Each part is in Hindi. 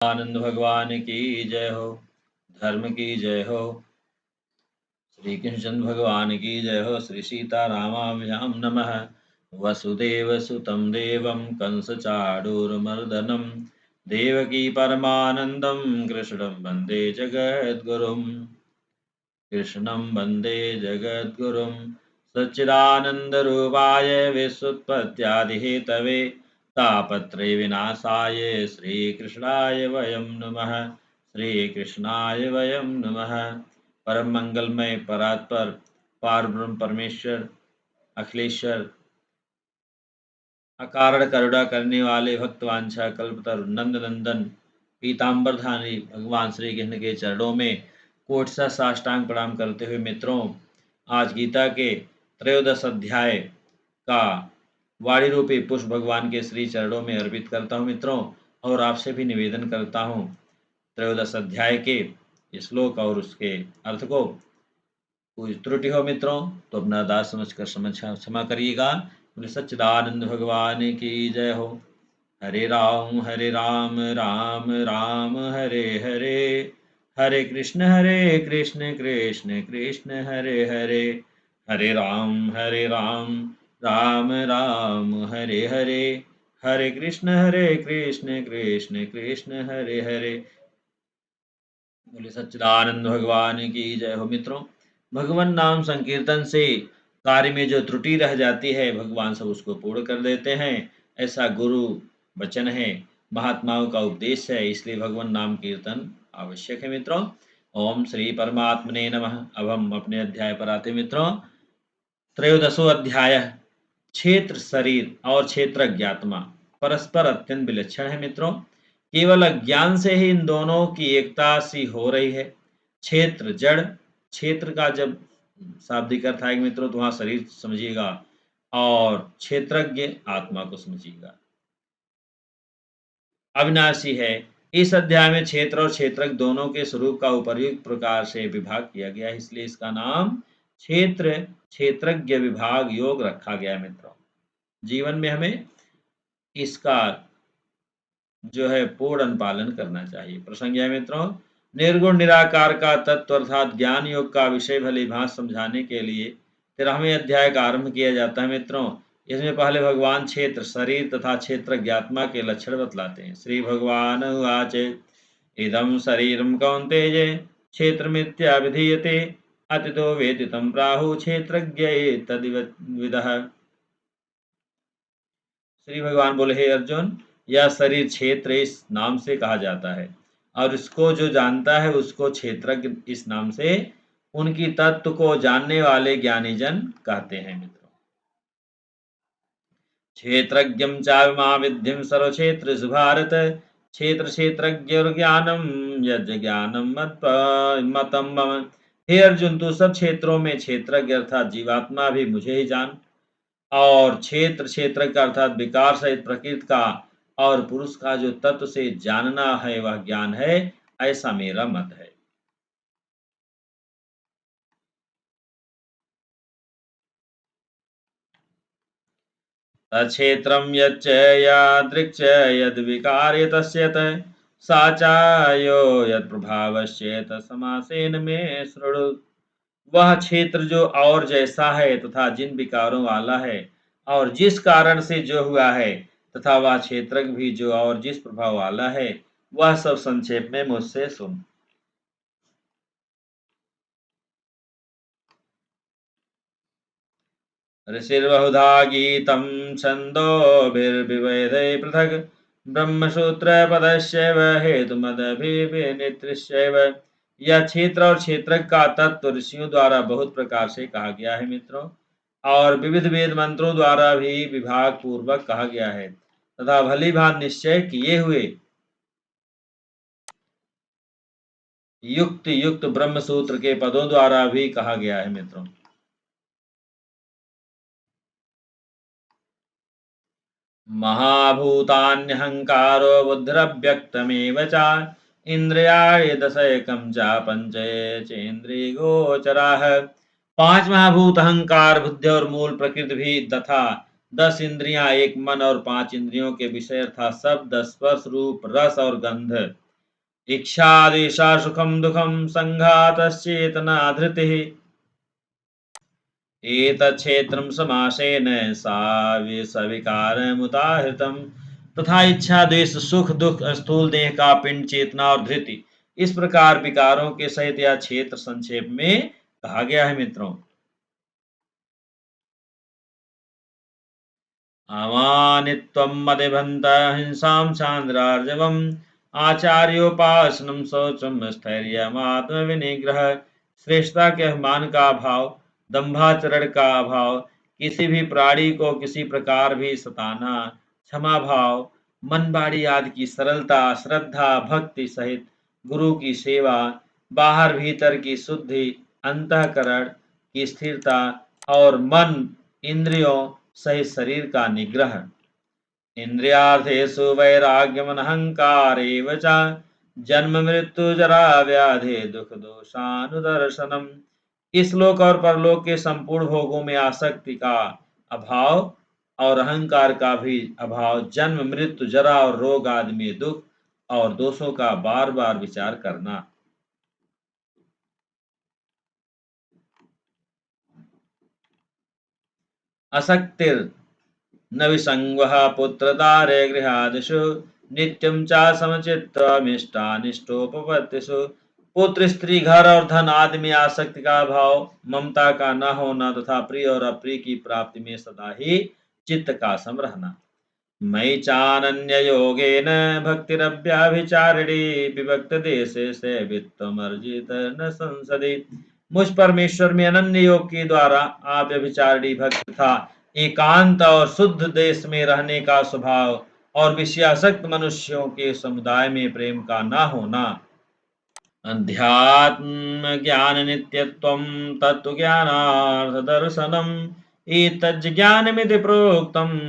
आनंद भगवान की जय हो। धर्म की जय हो। श्री कृष्ण भगवान की जय हो। श्री सीता रामाभ्याम नमः। वसुदेव सुतं देवं कंस चाणूरमर्दनं देवकी परमानंदं कृष्णं वंदे जगद्गुरुं। कृष्णं वन्दे जगद्गुरुं सच्चिदानन्दरूपाय विश्वोत्पत्त्यादिहेतवे तापत्रयविनाशाय श्रीकृष्णाय वयं नमः। श्रीकृष्णाय वयं नमः। परम मंगलमय परात्पर पारब्रह्म परमेश्वर अखिलेश्वर अकारण करुणा करने वाले भक्तवांछा कल्पतरु नंद नंदन पीताम्बरधारी भगवान श्री कृष्ण के चरणों में कोटसा साष्टांग प्रणाम करते हुए मित्रों, आज गीता के त्रयोदश अध्याय का वाणी रूपी पुष्प भगवान के श्री चरणों में अर्पित करता हूँ मित्रों, और आपसे भी निवेदन करता हूँ त्रयोदश अध्याय के श्लोक और उसके अर्थ को कोई त्रुटि हो मित्रों तो अपना दास समझकर क्षमा करिएगा। बोले सच्चिदानंद भगवान की जय हो। हरे राम राम राम हरे हरे, हरे कृष्ण कृष्ण कृष्ण हरे हरे, हरे राम राम राम हरे हरे, हरे कृष्ण कृष्ण कृष्ण हरे हरे। बोले सच्चिदानंद भगवान की जय हो मित्रों। भगवान नाम संकीर्तन से कार्य में जो त्रुटि रह जाती है भगवान सब उसको पूर्ण कर देते हैं, ऐसा गुरु वचन है, महात्माओं का उपदेश है, इसलिए भगवान नाम कीर्तन आवश्यक है मित्रों। ओम श्री परमात्मने नमः। अब हम अपने अध्याय पर आते मित्रों। त्रयोदशो अध्याय क्षेत्र शरीर और क्षेत्र ज्ञात्मा परस्पर अत्यंत विलक्षण है मित्रों। केवल अज्ञान से ही इन दोनों की एकता सी हो रही है। क्षेत्र जड़, क्षेत्र का जब शाब्दिक अर्थ आएगा मित्रों तो वहां शरीर समझिएगा, और क्षेत्रज्ञ आत्मा को समझिएगा। अविनाशी है। इस अध्याय में क्षेत्र और क्षेत्रज्ञ दोनों के स्वरूप का उपर्युक्त प्रकार से विभाग किया गया है, इसलिए इसका नाम क्षेत्र क्षेत्रज्ञ विभाग योग रखा गया है मित्रों। जीवन में हमें इसका जो है पूर्ण अनुपालन करना चाहिए। प्रसंग है मित्रों, निर्गुण निराकार का तत्व अर्थात ज्ञान योग का विषय भली भांति समझाने के लिए 13वें अध्याय का आरंभ किया जाता है मित्रों। इसमें पहले भगवान क्षेत्र शरीर तथा क्षेत्र ज्ञात्मा के लक्षण बतलाते हैं। श्री भगवान उवाच इदं शरीरं कौन्तेय क्षेत्रमित्या विधीयते अतितो वेति तं प्राहुः क्षेत्रज्ञ एतद्विदः। श्री भगवान बोले, हे अर्जुन, यह शरीर क्षेत्र इस नाम से कहा जाता है, और इसको जो जानता है उसको क्षेत्रज्ञ इस नाम से उनकी तत्व को जानने वाले ज्ञानी जन कहते हैं मित्रों। क्षेत्रज्ञं चाविमाविद्धिं सर्वक्षेत्रेषु भारत क्षेत्र क्षेत्रज्ञ ज्ञानम यज्ञ ज्ञानम मतम मम। हे अर्जुन, तू सब क्षेत्रों में क्षेत्रज्ञ अर्थात जीवात्मा भी मुझे ही जान, और क्षेत्र क्षेत्र का अर्थात विकार सहित प्रकृति का और पुरुष का जो तत्व से जानना है वह ज्ञान है, ऐसा मेरा मत है। तक्षेत्रं यच्च यादृक् यद्विकार्य तस्य सा चायो यत्प्रभावश्चेत समासेन मे शृणु। वह क्षेत्र जो और जैसा है तथा जिन विकारों वाला है और जिस कारण से जो हुआ है, तथा वह क्षेत्रज्ञ भी जो और जिस प्रभाव वाला है, वह सब संक्षेप में मुझसे सुन। ऋषिर्बहुधा गीतं छन्दोभिर्विविधैः पृथक् ब्रह्मसूत्रपदस्यैव हेतुमदभिनिर्दिश्यैव। यह क्षेत्र और क्षेत्रज्ञ का तत्व ऋषियों द्वारा बहुत प्रकार से कहा गया है मित्रों, और विविध वेद मंत्रों द्वारा भी विभाग पूर्वक कहा गया है, तथा भली भांति निश्चय किए हुए युक्त युक्त ब्रह्म सूत्र के पदों द्वारा भी कहा गया है मित्रों। महाभूतान्यहंकारो बुद्धिरव्यक्तमेव च इंद्रियाणि दशैकं च पंचेन्द्रियगोचराः। पांच महाभूत अहंकार, बुद्धि और मूल प्रकृति भी तथा 10 इंद्रियां, एक मन और 5 इंद्रियों के विषय अर्थात शब्द स्पर्श रूप रस और गंध इच्छादेशा सुखम दुखम संघातश्चेतना धृतिः एतच्छेत्रं समासेन सविकारमुदाहृतम्। तथा इच्छा देश सुख दुख स्थूल देह का पिंड चेतना और धृति, इस प्रकार विकारों के सहित यह क्षेत्र संक्षेप में कहा गया है मित्रों। अमानित्वं मदिभन्त हिंसां चान्द्रार्जवम् आचार्योपासनं शौचम स्थैर्यमात्मविनिग्रह। श्रेष्ठता के अभिमान का भाव, दंभाचरण का अभाव, किसी भी प्राणी को किसी प्रकार भी सताना, क्षमा भाव, मन बाड़ी आदि की सरलता, श्रद्धा भक्ति सहित गुरु की सेवा, बाहर भीतर की शुद्धि, अंतःकरण की स्थिरता और मन इंद्रियों सहित शरीर का निग्रह। इंद्रियार्थेषु वैराग्यमनहंकारेव च जन्म मृत्यु जरा व्याधि दुख दोषानुदर्शनम। इस लोक और परलोक के संपूर्ण भोगों में आसक्ति का अभाव और अहंकार का भी अभाव, जन्म मृत्यु जरा और रोग आदि में दुख और दोषों का बार बार विचार करना। असक्तिर न विसंगः पुत्रदारे गृहादिषु नित्यं च समचित्तमिष्टानिष्टोपपत्तिषु। पुत्र स्त्री घर और धन आदि में आसक्ति का भाव, ममता का न होना तथा प्रिय और अप्रिय की प्राप्ति में सदा ही चित्त का सम रहना। मयि चानन्य योगेन भक्तिरव्याभिचारिणी विभक्त देशे सेवित्वमर्जित न संसदि। मुझ परमेश्वर में अनन्य योग के द्वारा आप व्यभिचारिणी भक्त था एकांत और शुद्ध देश में रहने का स्वभाव और विषयासक्त मनुष्यों के समुदाय में प्रेम का न होना। अध्यात्म ज्ञान नित्यत्वं तत्व ज्ञानार्थ दर्शनम् एतज्ज्ञानमिति प्रोक्तम्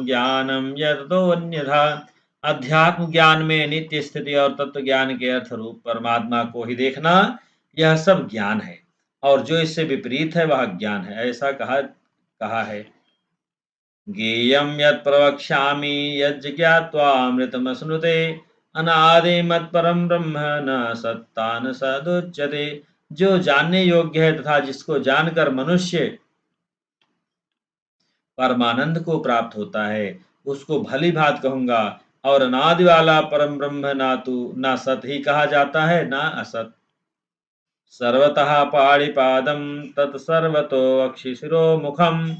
ज्ञानम यतो अन्यथा। अध्यात्म ज्ञान में नित्य स्थिति और तत्व ज्ञान के अर्थ रूप परमात्मा को ही देखना, यह सब ज्ञान है, और जो इससे विपरीत है वह ज्ञान है, ऐसा कहा है। ज्ञेयं यत् प्रवक्ष्यामि यज्ज्ञात्वामृतमश्नुते अनादिमत्परं ब्रह्म न सत्ता न सदुच्यते। जो जानने योग्य है तथा जिसको जानकर मनुष्य परमानंद को प्राप्त होता है, उसको भली भांति कहूंगा। और अनादि वाला परम ब्रह्म ना तो ना सत ही कहा जाता है ना असत। सर्वतः पाणिपादं तत्सर्वतो अक्षिशिरो मुखम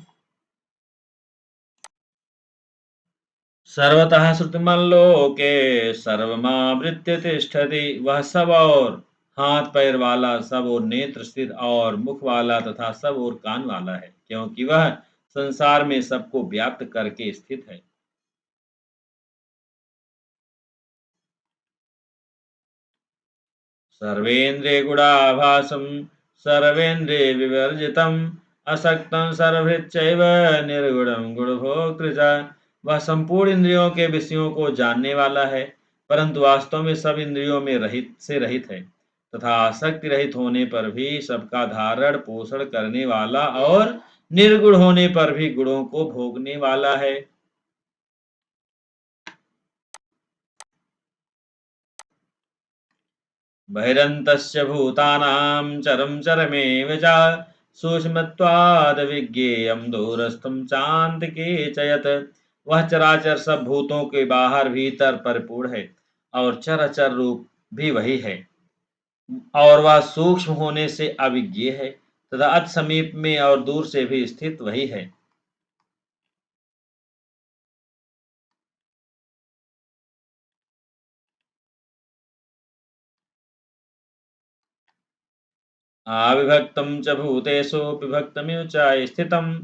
सर्वतः श्रुतिमल्लोके सर्वमावृत्य तिष्ठति। वह सब और हाथ पैर वाला, सब और नेत्र स्थित और मुख वाला तथा सब और कान वाला है, क्योंकि वह संसार में सबको व्याप्त करके स्थित है। सर्वेन्द्रिय गुणाभासम सर्वेन्द्रिय विवर्जितम असक्तम सर्वभृच्चैव निर्गुणम गुणभोक्तृ च। वह संपूर्ण इंद्रियों के विषयों को जानने वाला है, परंतु वास्तव में सब इंद्रियों में रहित है तथा आसक्ति रहित होने पर भी सबका धारण पोषण करने वाला और निर्गुण होने पर भी गुणों को भोगने वाला है। बहिरन्तस्य भूतानां चरं चरमेव च सूक्ष्मत्वाद् विज्ञेयं दूरस्थं चान्तिके च यत्। वह चराचर सब भूतों के बाहर भीतर परिपूर्ण है और चर अचर रूप भी वही है, और वह सूक्ष्म होने से अविज्ञेय है तथा अति समीप में और दूर से भी स्थित वही है। अविभक्तं च भूतेषु विभक्तमिव च स्थितं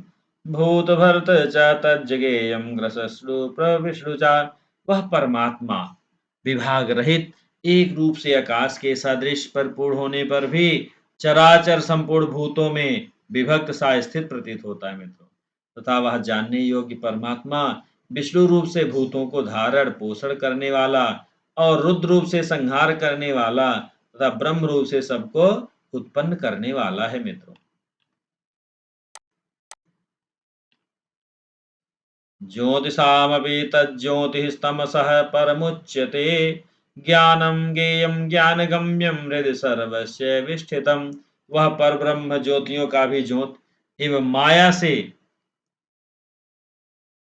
भूतभर्त च तज्ज्ञेयं ग्रसस्तु प्रविष्णु च। वह परमात्मा विभाग रहित एक रूप से आकाश के सदृश परिपूर्ण होने पर भी चराचर संपूर्ण भूतों में विभक्त सा स्थित प्रतीत होता है मित्रों। तथा वह जानने योग्य परमात्मा विष्णु रूप से भूतों को धारण पोषण करने वाला और रुद्र रूप से संहार करने वाला तथा ब्रह्म रूप से सबको उत्पन्न करने वाला है मित्रों। ज्योतिषामपि तज्ज्योतिस्तमसः परमुच्यते ज्ञानम ज्ञेयम ज्ञानगम्यम हृदय सर्वस्य विष्ठितम। वह परब्रह्म ज्योतियों का भी ज्योत एवं माया से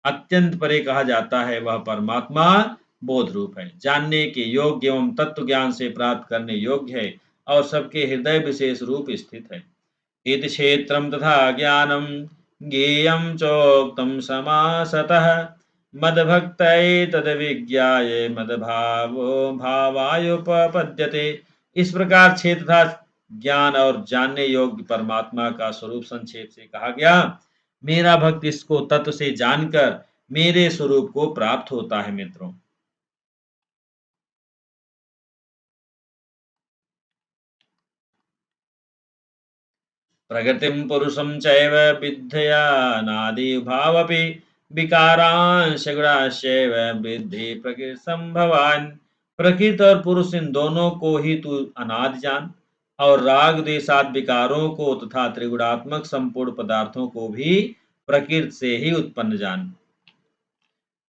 अत्यंत परे कहा जाता है। वह परमात्मा बोध रूप है, जानने के योग्य एवं तत्व ज्ञान से प्राप्त करने योग्य है और सबके हृदय विशेष रूप स्थित है। इति क्षेत्रम तथा ज्ञानम ज्ञेयं चोक्तम समासतः मद्भक्तये तद्विज्ञाय मद्भावो भावायुपपद्यते। इस प्रकार क्षेत्र तथा ज्ञान और जानने योग्य परमात्मा का स्वरूप संक्षेप से कहा गया। मेरा भक्त इसको तत्व से जानकर मेरे स्वरूप को प्राप्त होता है। मित्रों, प्रकृतिं पुरुषं चैव विद्ययानादिभावपि विकारांश गुणाश्चैव विद्धि प्रकृतिसंभवान्। प्रकृति और पुरुष इन दोनों को ही तू अनादि जान और राग देशाद विकारों को तथा त्रिगुणात्मक संपूर्ण पदार्थों को भी प्रकृति से ही उत्पन्न जान।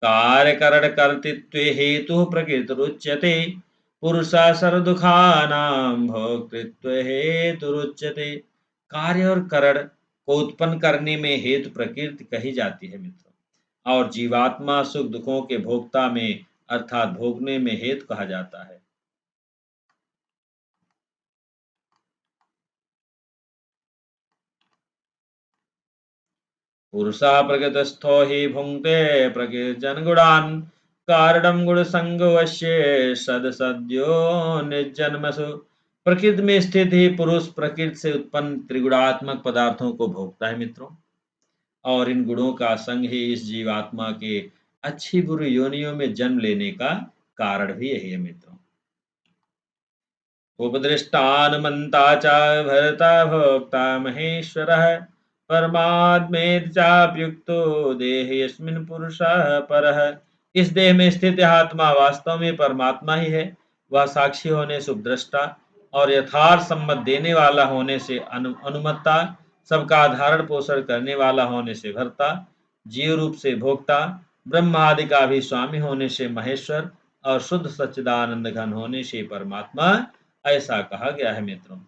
कार्यकरण कर्तृत्वे हेतु प्रकृतिरुच्यते पुरुषा सर्वदुखानां भोक्तृत्व हेतुरुच्यते। कार्य और करण को उत्पन्न करने में हेतु प्रकृति कही जाती है मित्रों, और जीवात्मा सुख दुखों के भोक्ता में अर्थात भोगने में हेतु कहा जाता है। पुरुषः प्रकृतिस्थो हि भुङ्क्ते प्रकृतिजनगुणान् कारणं गुणसङ्गोऽस्य सदसद्यो निजन्मसु। प्रकृति में स्थित ही पुरुष प्रकृति से उत्पन्न त्रिगुणात्मक पदार्थों को भोगता है मित्रों, और इन गुणों का संग ही इस जीवात्मा के अच्छी बुरी योनियों में जन्म लेने का कारण भी यही है मित्रों। उपदृष्टानुमन्ता च भर्ता भोक्ता महेश्वरः परमात्मेति चाप्युक्तो देहेऽस्मिन् पुरुषः परः। इस देह में स्थित यह आत्मा वास्तव में परमात्मा ही है। वह साक्षी होने से उपद्रष्टा और यथार्थ सम्मत देने वाला होने से अनुमत्ता, सबका धारण पोषण करने वाला होने से भर्ता, जीव रूप से भोक्ता, ब्रह्म आदि का भी स्वामी होने से महेश्वर और शुद्ध सच्चिदानंद घन होने से परमात्मा ऐसा कहा गया है मित्रों।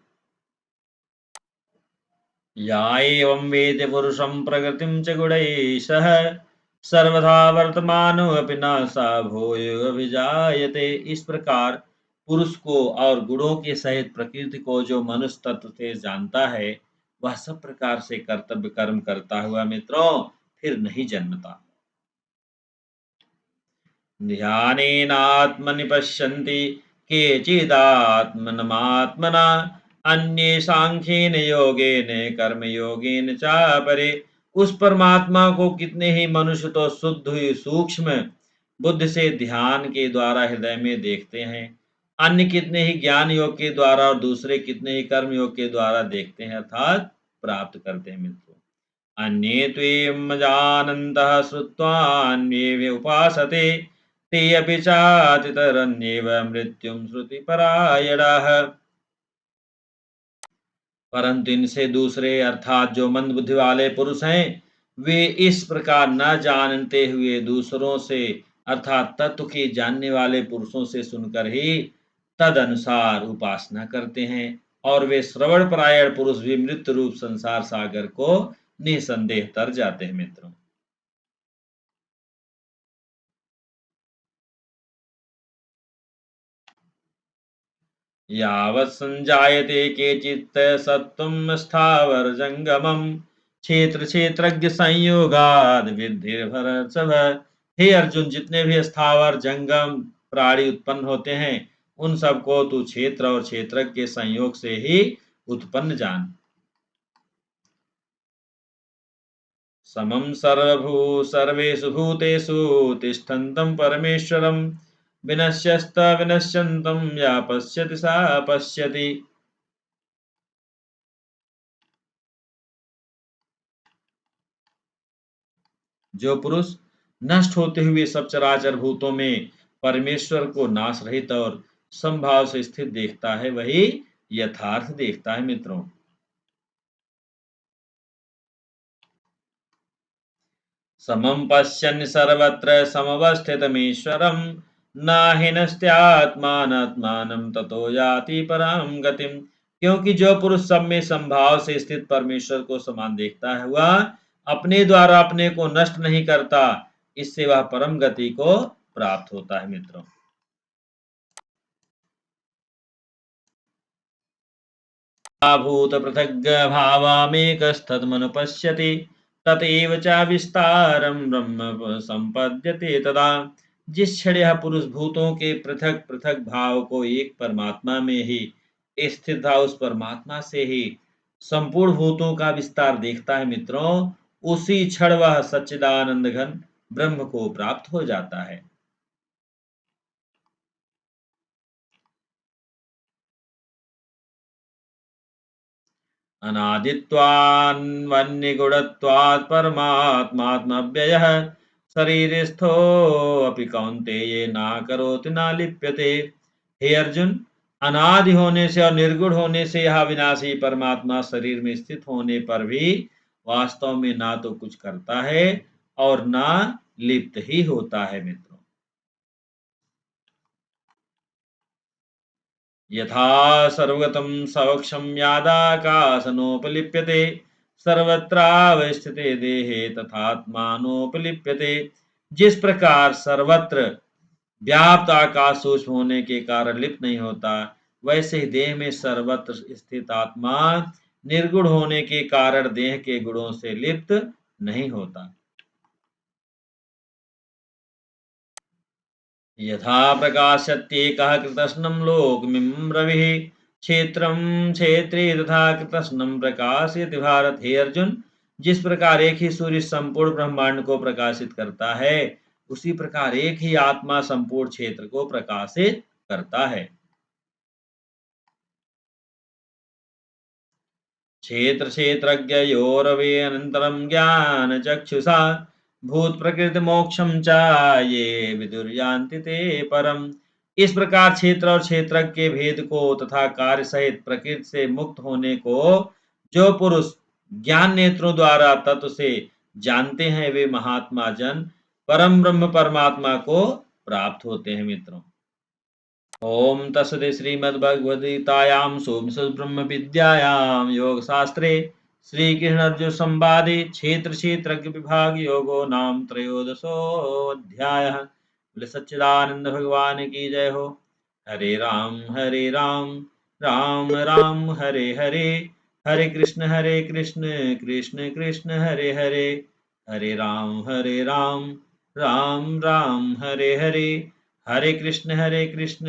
या एवं वेद पुरुषं प्रकृतिं च गुणैः सह सर्वथा वर्तमानोऽपि न सा भूयोऽभिजायते। इस प्रकार पुरुष को और गुणों के सहित प्रकृति को जो मनुष्य तत्व से जानता है, वह सब प्रकार से कर्तव्य कर्म करता हुआ मित्रों फिर नहीं जन्मता। ध्यानेनात्मनि पश्यन्ति केचिदात्मनमात्मना अन्ये सांख्येन योगेन कर्मयोगेन चापरे। उस परमात्मा को कितने ही मनुष्य तो शुद्ध हुई सूक्ष्म बुद्धि से ध्यान के द्वारा हृदय में देखते हैं, अन्य कितने ही ज्ञान योग के द्वारा और दूसरे कितने ही कर्म योग के द्वारा देखते हैं अर्थात प्राप्त करते हैं मित्रों। अन्ये त्वें जानन्तः श्रुत्वान्ये उपासते ते अपि चातितरन्येव मृत्युं श्रुतिपरायणाः। परंतु इनसे दूसरे अर्थात जो मंद बुद्धि वाले पुरुष हैं, वे इस प्रकार न जानते हुए दूसरों से अर्थात तत्व के जानने वाले पुरुषों से सुनकर ही तद अनुसार उपासना करते हैं, और वे श्रवण परायण पुरुष भी मृत्यु रूप संसार सागर को निसंदेह तर जाते हैं मित्रों। यावत् संजायते केचित् सत्त्वं स्थावरजंगमं क्षेत्र क्षेत्रज्ञ संयोगाद विद्धि भरतर्षभ। हे अर्जुन, जितने भी स्थावर जंगम प्राणी उत्पन्न होते हैं, उन सबको तू क्षेत्र और क्षेत्रज्ञ के संयोग से ही उत्पन्न जान। समं सर्वेषु भूतेषु तिष्ठन्तं परमेश्वरं विनश्यस्त विनश्यन्तं या पश्यति सा पश्यति। जो पुरुष नष्ट होते हुए सब चराचर भूतों में परमेश्वर को नाश रहित और संभाव से स्थित देखता है, वही यथार्थ देखता है मित्रों। समं पश्यन् सर्वत्र समवस्थितमीश्वरं नाहिनस्त्यात्मानात्मानं ततो याति परम गतिम। क्योंकि जो पुरुष सब में संभाव से स्थित परमेश्वर को समान देखता है, वह अपने द्वारा अपने को नष्ट नहीं करता, इससे वह परम गति को प्राप्त होता है। मित्रों, भूत पृथग् भावामेकस्तद्मनुपश्यति ततएव च विस्तारम ब्रह्म संपद्यते तदा। जिस क्षण यह पुरुष भूतों के पृथक पृथक भाव को एक परमात्मा में ही स्थित था, उस परमात्मा से ही संपूर्ण भूतों का विस्तार देखता है मित्रों, उसी क्षण वह सच्चिदानंद घन ब्रह्म को प्राप्त हो जाता है। अनादित्वान्वन्यगुणत्वात् परमात्मात्मव्ययः शरीरस्थोऽपि कौन्तेय न करोति न लिप्यते। हे अर्जुन, अनादि होने से और निर्गुण होने से यह विनाशी परमात्मा शरीर में स्थित होने पर भी वास्तव में ना तो कुछ करता है और ना लिप्त ही होता है। मित्रों, यथा सर्वगतं सवक्षं यादाकाशनोपलिप्यते सर्वत्रावस्थिते देहे तथात्मानोपलिप्यते। जिस प्रकार सर्वत्र व्याप्त आकाश सूक्ष्म होने के कारण लिप्त नहीं होता, वैसे ही देह में सर्वत्र स्थित आत्मा निर्गुण होने के कारण देह के गुणों से लिप्त नहीं होता। यथा प्रकाशत्येकः कृतस्नं लोकमिमं रविः क्षेत्रं क्षेत्रे तथा कृतस्नं प्रकाशयति भारत। हे अर्जुन, जिस प्रकार एक ही सूर्य संपूर्ण ब्रह्मांड को प्रकाशित करता है, उसी प्रकार एक ही आत्मा संपूर्ण क्षेत्र को प्रकाशित करता है। क्षेत्र क्षेत्रज्ञयोरवे अनंतरम ज्ञान चक्षुषा भूत प्रकृति मोक्षम च ये विदुर्यान्ति ते परम। इस प्रकार क्षेत्र और क्षेत्रज्ञ के भेद को तथा कार्य सहित प्रकृति से मुक्त होने को जो पुरुष ज्ञान नेत्रों द्वारा तत्व से जानते हैं, वे महात्मा जन परम ब्रह्म परमात्मा को प्राप्त होते हैं। मित्रों, ओम तत्सदि श्रीमद्भगवद्गीतायां ब्रह्म विद्यायां योगशास्त्रे श्रीकृष्ण अर्जुन संवादे क्षेत्र क्षेत्रज्ञ विभाग योगो नाम त्रयोदशोऽध्यायः। बोले सच्चिदानंद भगवान की जय हो। हरे राम राम राम हरे हरे, हरे कृष्ण कृष्ण कृष्ण हरे हरे, हरे राम राम राम हरे हरे, हरे कृष्ण कृष्ण